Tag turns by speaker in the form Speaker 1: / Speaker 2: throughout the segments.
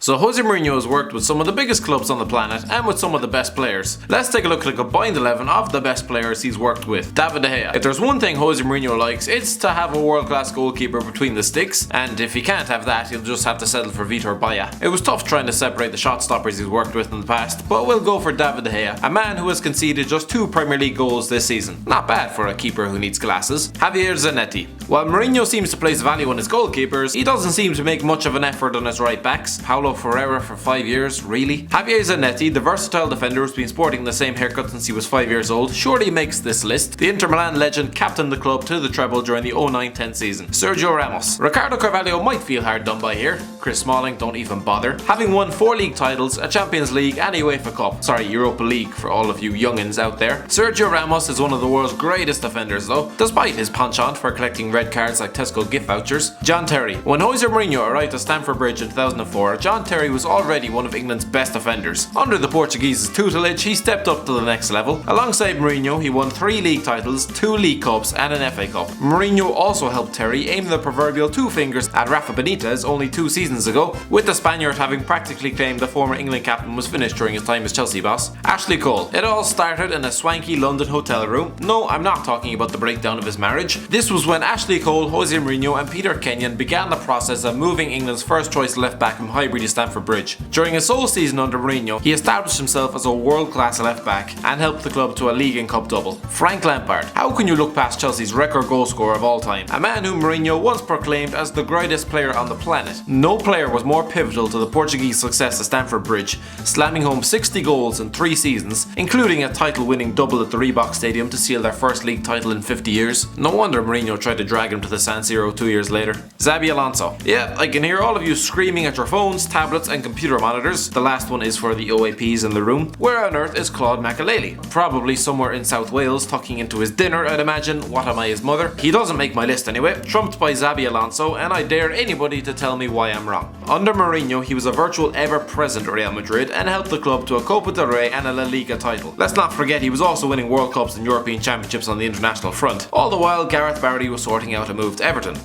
Speaker 1: So Jose Mourinho has worked with some of the biggest clubs on the planet and with some of the best players. Let's take a look at a combined 11 of the best players he's worked with. David De Gea. If there's one thing Jose Mourinho likes, it's to have a world-class goalkeeper between the sticks, and if he can't have that, he'll just have to settle for Vitor Bate. It was tough trying to separate the shot stoppers he's worked with in the past, but we'll go for David De Gea, a man who has conceded just 2 Premier League goals this season. Not bad for a keeper who needs glasses. Javier Zanetti. While Mourinho seems to place value on his goalkeepers, he doesn't seem to make much of an effort on his right backs. Paulo Ferreira for 5 years, really? Javier Zanetti, the versatile defender who's been sporting the same haircut since he was 5 years old, surely makes this list. The Inter Milan legend captained the club to the treble during the 09-10 season. Sergio Ramos. Ricardo Carvalho might feel hard done by here. Chris Smalling, don't even bother. Having won 4 league titles, a Champions League and a UEFA Cup. Sorry, Europa League for all of you youngins out there. Sergio Ramos is one of the world's greatest defenders though, despite his penchant for collecting red cards like Tesco gift vouchers. John Terry. When Jose Mourinho arrived at Stamford Bridge in 2004, John Terry was already one of England's best defenders. Under the Portuguese's tutelage, he stepped up to the next level. Alongside Mourinho, he won 3 league titles, 2 league cups and an FA Cup. Mourinho also helped Terry aim the proverbial 2 fingers at Rafa Benitez only 2 seasons ago, with the Spaniard having practically claimed the former England captain was finished during his time as Chelsea boss. Ashley Cole. It all started in a swanky London hotel room. No, I'm not talking about the breakdown of his marriage. This was when Ashley Cole, Jose Mourinho and Peter Kenyon began the process of moving England's first choice left back from Highbury to Stamford Bridge. During his sole season under Mourinho, he established himself as a world-class left back and helped the club to a league and cup double. Frank Lampard. How can you look past Chelsea's record goal scorer of all time? A man whom Mourinho once proclaimed as the greatest player on the planet. No player was more pivotal to the Portuguese success at Stamford Bridge, slamming home 60 goals in 3 seasons, including a title-winning double at the Reebok Stadium to seal their first league title in 50 years. No wonder Mourinho tried to drag him to the San Siro 2 years later. Xabi Alonso. Yeah, I can hear all of you screaming at your phones, tablets and computer monitors. The last one is for the OAPs in the room. Where on earth is Claude Makelele? Probably somewhere in South Wales tucking into his dinner, I'd imagine. What am I, his mother? He doesn't make my list anyway, trumped by Xabi Alonso, and I dare anybody to tell me why I'm wrong. Under Mourinho, he was a virtual ever-present Real Madrid and helped the club to a Copa del Rey and a La Liga title. Let's not forget he was also winning World Cups and European Championships on the international front. All the while, Gareth Barry was sorting out a move to Everton.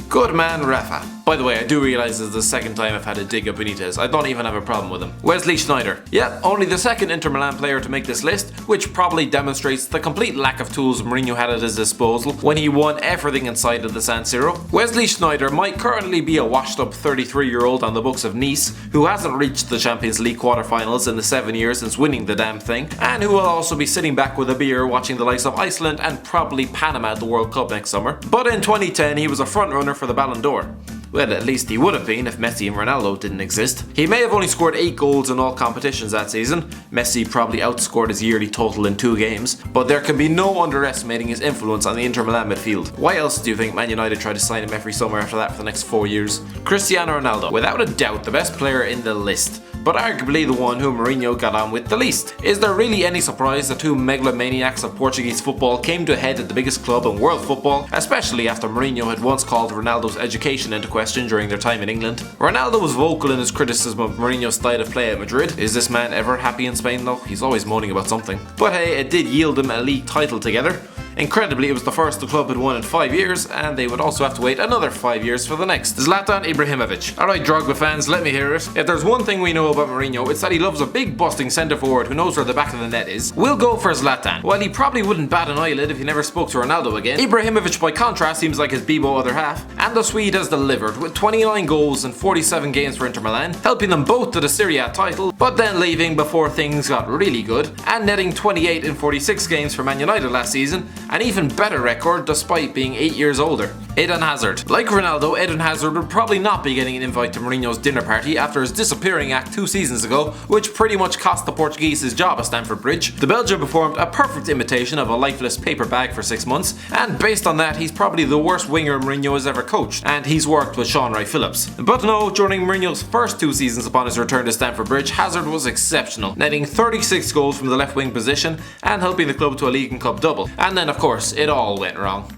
Speaker 1: Good man, Rafa. By the way, I do realise this is the second time I've had a dig at Benitez. I don't even have a problem with him. Wesley Sneijder. Yeah, only the second Inter Milan player to make this list, which probably demonstrates the complete lack of tools Mourinho had at his disposal when he won everything inside of the San Siro. Wesley Sneijder might currently be a washed-up 33-year-old on the books of Nice, who hasn't reached the Champions League quarterfinals in the 7 years since winning the damn thing, and who will also be sitting back with a beer watching the likes of Iceland and probably Panama at the World Cup next summer. But in 2010, he was a front-runner for the Ballon d'Or. Well, at least he would have been if Messi and Ronaldo didn't exist. He may have only scored 8 goals in all competitions that season. Messi probably outscored his yearly total in 2 games, but there can be no underestimating his influence on the Inter Milan midfield. Why else do you think Man United tried to sign him every summer after that for the next 4 years? Cristiano Ronaldo, without a doubt the best player in the list, but arguably the one whom Mourinho got on with the least. Is there really any surprise that 2 megalomaniacs of Portuguese football came to a head at the biggest club in world football, especially after Mourinho had once called Ronaldo's education into question during their time in England? Ronaldo was vocal in his criticism of Mourinho's style of play at Madrid. Is this man ever happy in Spain though? He's always moaning about something. But hey, it did yield them a league title together. Incredibly, it was the first the club had won in 5 years, and they would also have to wait another 5 years for the next. Zlatan Ibrahimovic. Alright Drogba fans, let me hear it. If there's one thing we know about Mourinho, it's that he loves a big busting centre forward who knows where the back of the net is. We'll go for Zlatan. While he probably wouldn't bat an eyelid if he never spoke to Ronaldo again, Ibrahimovic by contrast seems like his Bebo other half, and the Swede has delivered with 29 goals in 47 games for Inter Milan, helping them both to the Serie A title, but then leaving before things got really good, and netting 28 in 46 games for Man United last season, an even better record despite being 8 years older. Eden Hazard. Like Ronaldo, Eden Hazard would probably not be getting an invite to Mourinho's dinner party after his disappearing act 2 seasons ago, which pretty much cost the Portuguese his job at Stamford Bridge. The Belgian performed a perfect imitation of a lifeless paper bag for 6 months, and based on that, he's probably the worst winger Mourinho has ever coached, and he's worked with Sean Wright-Phillips. But no, during Mourinho's first 2 seasons upon his return to Stamford Bridge, Hazard was exceptional, netting 36 goals from the left wing position and helping the club to a league and cup double. And then of course, it all went wrong.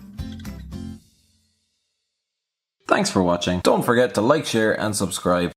Speaker 1: Thanks for watching. Don't forget to like, share and subscribe.